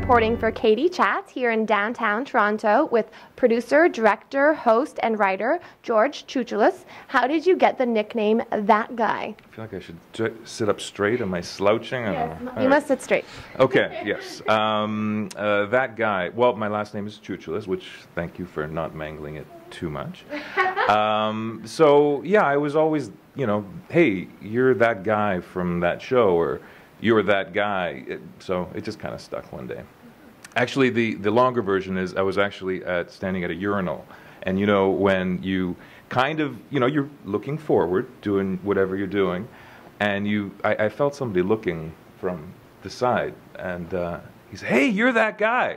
reporting for Katie Chats here in downtown Toronto with producer, director, host, and writer George TSIOUTSIOULAS. How did you get the nickname That Guy? I feel like I should sit up straight. Am I slouching? Yes, you must sit straight. Okay, yes. That Guy. Well, my last name is TSIOUTSIOULAS, which thank you for not mangling it too much. So, yeah, I was always, you know, hey, you're that guy from that show, or you're that guy. So it just kind of stuck one day. Actually, the longer version is I was actually standing at a urinal. And, you know, when you kind of, you know, you're looking forward, doing whatever you're doing, and I felt somebody looking from the side, and he said, hey, you're that guy.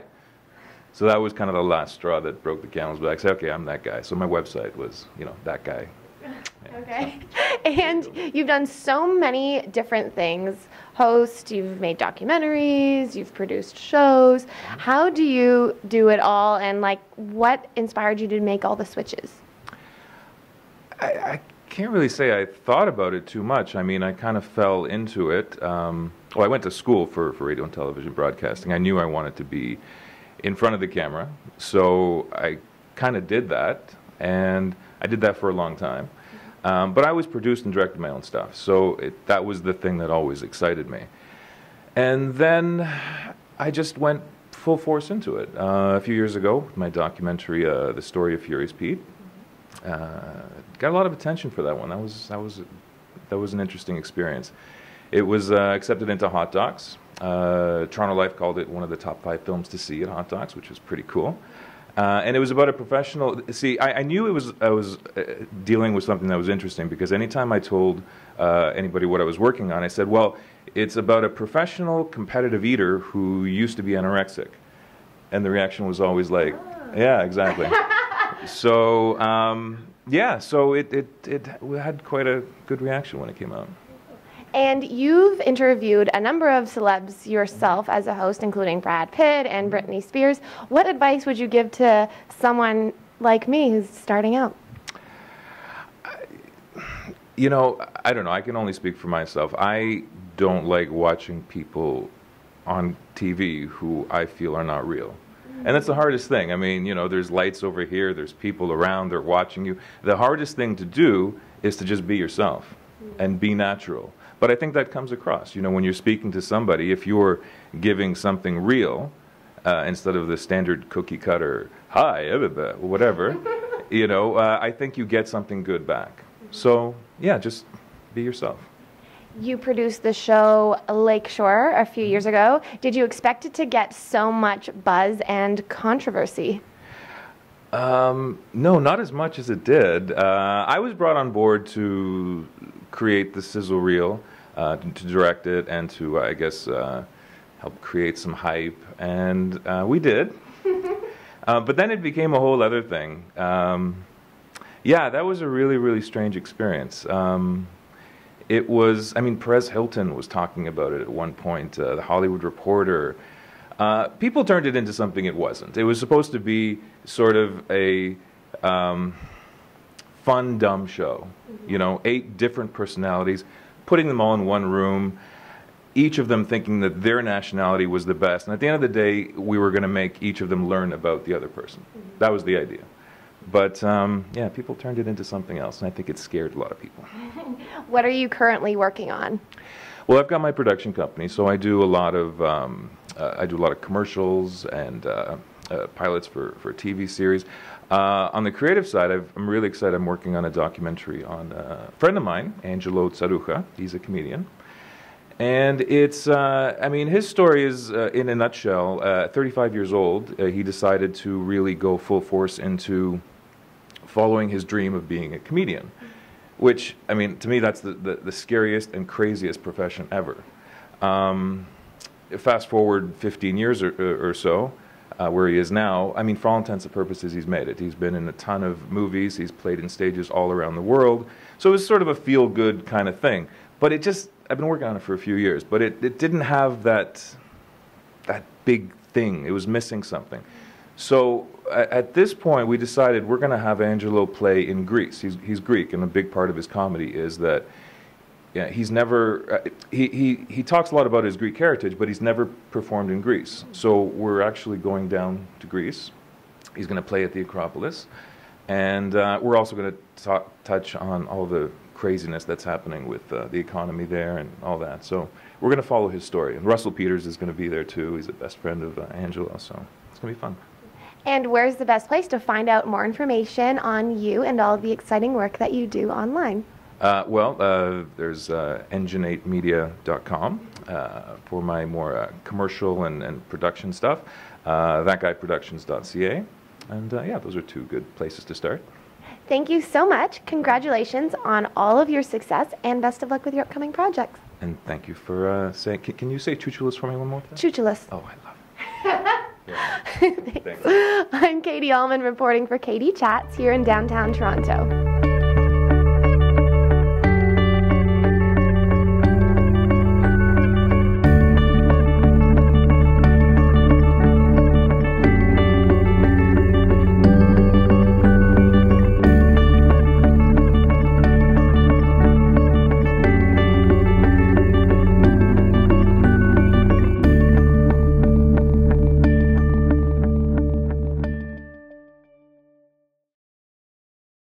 So that was kind of the last straw that broke the camel's back. I said, okay, I'm that guy. So my website was, you know, that guy. Yeah, okay. So. And you've done so many different things. Host, you've made documentaries, you've produced shows. How do you do it all, and like what inspired you to make all the switches? I can't really say I thought about it too much. I mean, I kind of fell into it. Well, I went to school for radio and television broadcasting. I knew I wanted to be in front of the camera, so I kind of did that, and I did that for a long time. But I always produced and directed my own stuff, so that was the thing that always excited me. And then I just went full force into it. A few years ago, with my documentary, The Story of Furious Pete, got a lot of attention for that one. That was an interesting experience. It was accepted into Hot Docs. Toronto Life called it one of the top 5 films to see at Hot Docs, which was pretty cool. And it was about a professional. See, I knew I was dealing with something that was interesting, because anytime I told anybody what I was working on, I said, well, it's about a professional competitive eater who used to be anorexic. And the reaction was always like, yeah, exactly. So, yeah, so it had quite a good reaction when it came out. And you've interviewed a number of celebs yourself as a host, including Brad Pitt and Britney Spears. What advice would you give to someone like me who's starting out? You know, I don't know. I can only speak for myself. I don't like watching people on TV who I feel are not real. And that's the hardest thing. I mean, you know, there's lights over here, there's people around, they're watching you. The hardest thing to do is to just be yourself and be natural. But I think that comes across, you know, when you're speaking to somebody, if you're giving something real, instead of the standard cookie cutter, hi, whatever, you know, I think you get something good back. So, yeah, just be yourself. You produced the show Lakeshore a few years ago. Did you expect it to get so much buzz and controversy? No, not as much as it did. I was brought on board to create the sizzle reel, to direct it, and to, I guess, help create some hype, and we did. But then it became a whole other thing. Yeah, that was a really, really strange experience. It was, I mean, Perez Hilton was talking about it at one point, The Hollywood Reporter. People turned it into something it wasn't. It was supposed to be sort of a fun, dumb show. You know, 8 different personalities, putting them all in one room, each of them thinking that their nationality was the best. And at the end of the day, we were going to make each of them learn about the other person. That was the idea. But, yeah, people turned it into something else, and I think it scared a lot of people. What are you currently working on? Well, I've got my production company, so I do a lot of commercials and pilots for TV series. On the creative side, I'm really excited. I'm working on a documentary on a friend of mine, Angelo Tsarucha. He's a comedian. And it's, I mean, his story is, in a nutshell, 35 years old, he decided to really go full force into following his dream of being a comedian, which, I mean, to me, that's the scariest and craziest profession ever. Fast forward 15 years or so, where he is now, I mean, for all intents and purposes, he's made it. He's been in a ton of movies, he's played in stages all around the world, so it was sort of a feel-good kind of thing. But it just, I've been working on it for a few years, but it didn't have that big thing. It was missing something. So at this point, we decided we're going to have Angelo play in Greece. He's Greek, and a big part of his comedy is that Yeah, he's never, he talks a lot about his Greek heritage, but he's never performed in Greece. So we're actually going down to Greece. He's going to play at the Acropolis. And we're also going to touch on all the craziness that's happening with the economy there and all that. So we're going to follow his story. And Russell Peters is going to be there too. He's a best friend of Angela, so it's going to be fun. And where's the best place to find out more information on you and all the exciting work that you do online? There's engine8media.com for my more commercial and production stuff. Thatguyproductions.ca. And yeah, those are two good places to start. Thank you so much. Congratulations on all of your success and best of luck with your upcoming projects. And thank you for saying, can you say CHATS for me one more time? CHATS. Oh, I love it. Yeah. Thanks. I'm Katie Allman reporting for Katie Chats here in downtown Toronto.